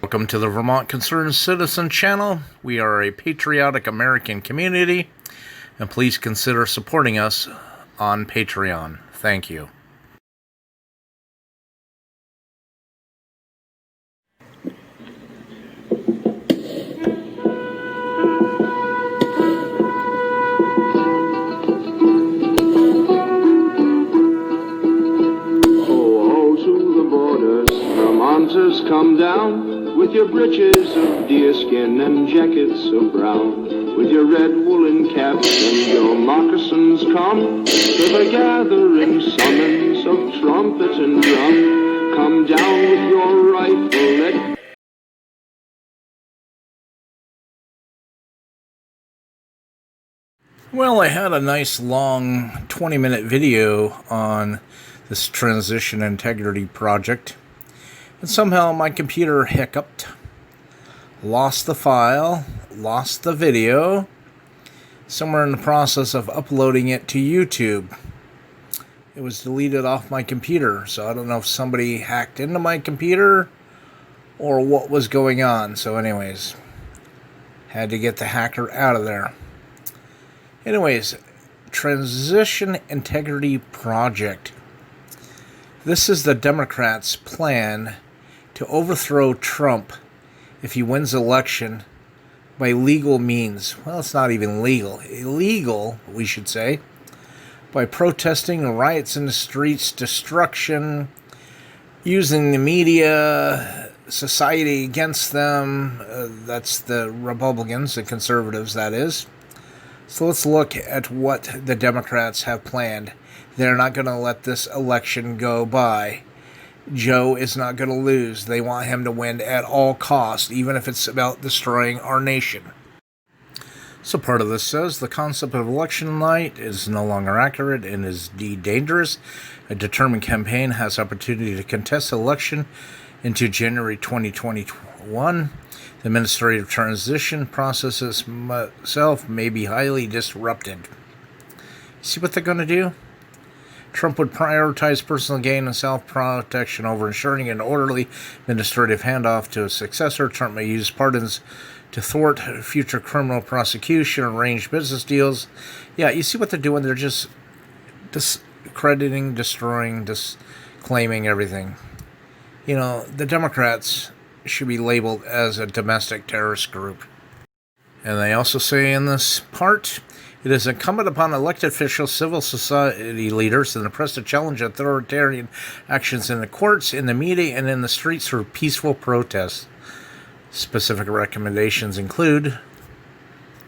Welcome to the Vermont Concerned Citizen channel. We are a patriotic American community, and please consider supporting us on Patreon. Thank you. Oh, to the borders, Vermonters, come down with your breeches of deerskin and jackets of brown, with your red woolen caps and your moccasins. Come to the gathering summons of trumpet and drum. Come down with your rifle. Well, I had a nice long 20-minute video on this transition integrity project, and somehow my computer hiccuped, lost the file, lost the video, somewhere in the process of uploading it to YouTube. It was deleted off my computer, so I don't know if somebody hacked into my computer or what was going on. So anyways, had to get the hacker out of there. Anyways, Transition Integrity Project. This is the Democrats' plan to overthrow Trump if he wins the election by legal means. Well, it's not even legal. Illegal, we should say. By protesting, riots in the streets, destruction, using the media, society against them. That's the Republicans, the conservatives, that is. So let's look at what the Democrats have planned. They're not going to let this election go by. Joe is not going to lose. They want him to win at all costs, even if it's about destroying our nation. So part of this says the concept of election night is no longer accurate and is indeed dangerous. A determined campaign has opportunity to contest the election into January 2021. The administrative transition process itself may be highly disrupted. See what they're going to do? Trump would prioritize personal gain and self-protection over ensuring an orderly administrative handoff to a successor. Trump may use pardons to thwart future criminal prosecution, arrange business deals. Yeah, you see what they're doing? They're just discrediting, destroying, disclaiming everything. You know, the Democrats should be labeled as a domestic terrorist group. And they also say in this part, it is incumbent upon elected officials, civil society leaders, and the press to challenge authoritarian actions in the courts, in the media, and in the streets through peaceful protests. Specific recommendations include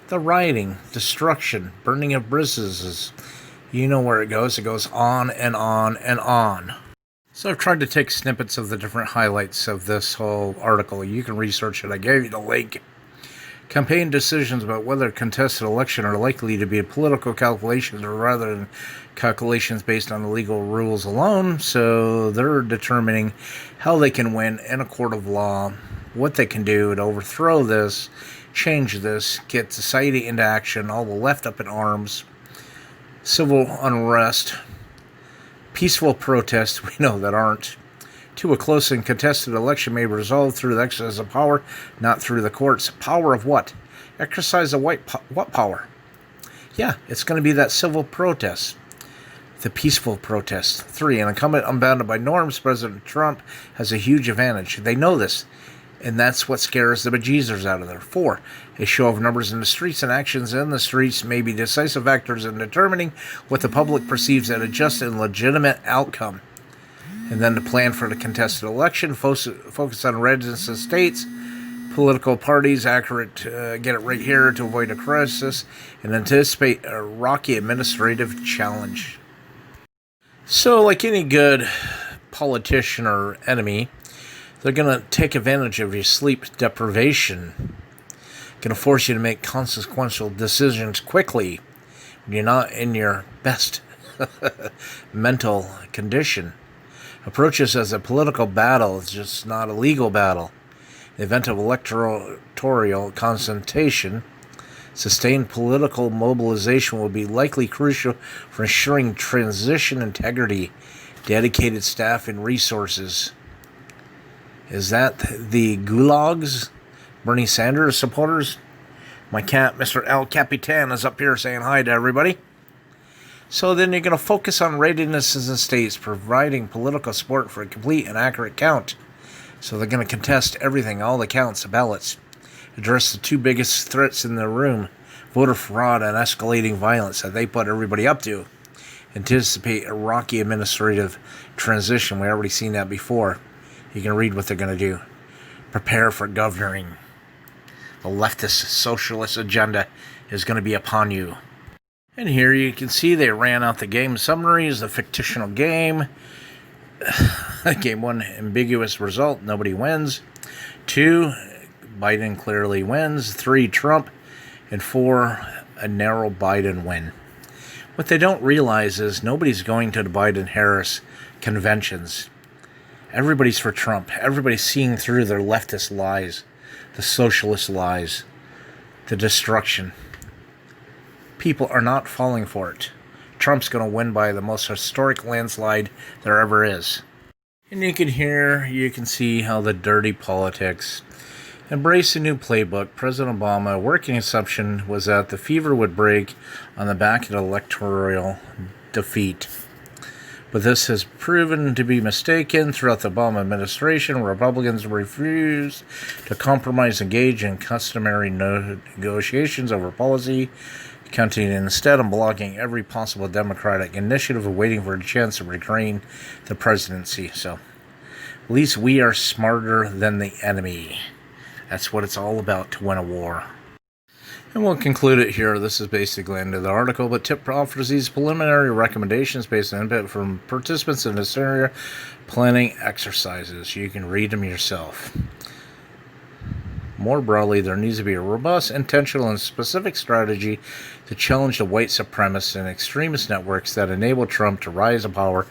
the rioting, destruction, burning of businesses. You know where it goes. It goes on and on and on. So I've tried to take snippets of the different highlights of this whole article. You can research it. I gave you the link. Campaign decisions about whether a contested election are likely to be political calculations or rather than calculations based on the legal rules alone. So they're determining how they can win in a court of law, what they can do to overthrow this, change this, get society into action, all the left up in arms, civil unrest, peaceful protests, we know that aren't, to a close and contested election may be resolved through the exercise of power, not through the courts. Power of what? Exercise of what power? Yeah, it's going to be that civil protest, the peaceful protest. 3, an incumbent unbounded by norms, President Trump has a huge advantage. They know this, and that's what scares the bejesus out of there. 4, a show of numbers in the streets and actions in the streets may be decisive factors in determining what the public perceives as a just and legitimate outcome. And then the plan for the contested election, focus on residents and states, political parties, accurate, get it right here to avoid a crisis, and anticipate a rocky administrative challenge. So like any good politician or enemy, they're going to take advantage of your sleep deprivation. Going to force you to make consequential decisions quickly when you're not in your best mental condition. Approach this as a political battle. It's just not a legal battle. In the event of electoral concentration, sustained political mobilization will be likely crucial for ensuring transition integrity, dedicated staff, and resources. Is that the gulags? Bernie Sanders supporters? My cat, Mr. El Capitan, is up here saying hi to everybody. So then you're going to focus on readiness in the states, providing political support for a complete and accurate count. So they're going to contest everything, all the counts, the ballots. Address the two biggest threats in the room, voter fraud and escalating violence that they put everybody up to. Anticipate a rocky administrative transition. We've already seen that before. You can read what they're going to do. Prepare for governing. The leftist socialist agenda is going to be upon you. And here you can see they ran out the game summaries, the fictional game. Game 1, ambiguous result, nobody wins. 2, Biden clearly wins. 3, Trump. And 4, a narrow Biden win. What they don't realize is nobody's going to the Biden-Harris conventions. Everybody's for Trump. Everybody's seeing through their leftist lies, the socialist lies, the destruction. People are not falling for it. Trump's going to win by the most historic landslide there ever is. And you can see how the dirty politics. Embrace a new playbook. President Obama, a working assumption was that the fever would break on the back of the electoral defeat. But this has proven to be mistaken. Throughout the Obama administration, Republicans refused to compromise, engage in customary negotiations over policy, counting instead on blocking every possible Democratic initiative and waiting for a chance to reclaim the presidency. So, at least we are smarter than the enemy. That's what it's all about to win a war. And we'll conclude it here. This is basically the end of the article, but TIP offers these preliminary recommendations based on input from participants in this area planning exercises. You can read them yourself. More broadly, there needs to be a robust, intentional, and specific strategy to challenge the white supremacist and extremist networks that enable Trump to rise to power,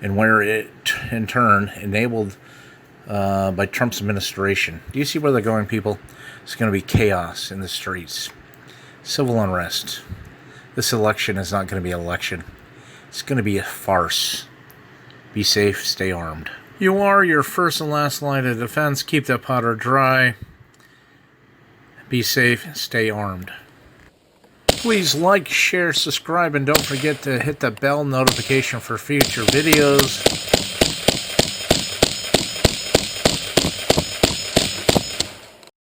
and where it, in turn, enabled by Trump's administration. Do you see where they're going, people? It's going to be chaos in the streets. Civil unrest. This election is not going to be an election. It's going to be a farce. Be safe, stay armed. You are your first and last line of defense. Keep that powder dry. Be safe, stay armed. Please like, share, subscribe, and don't forget to hit the bell notification for future videos.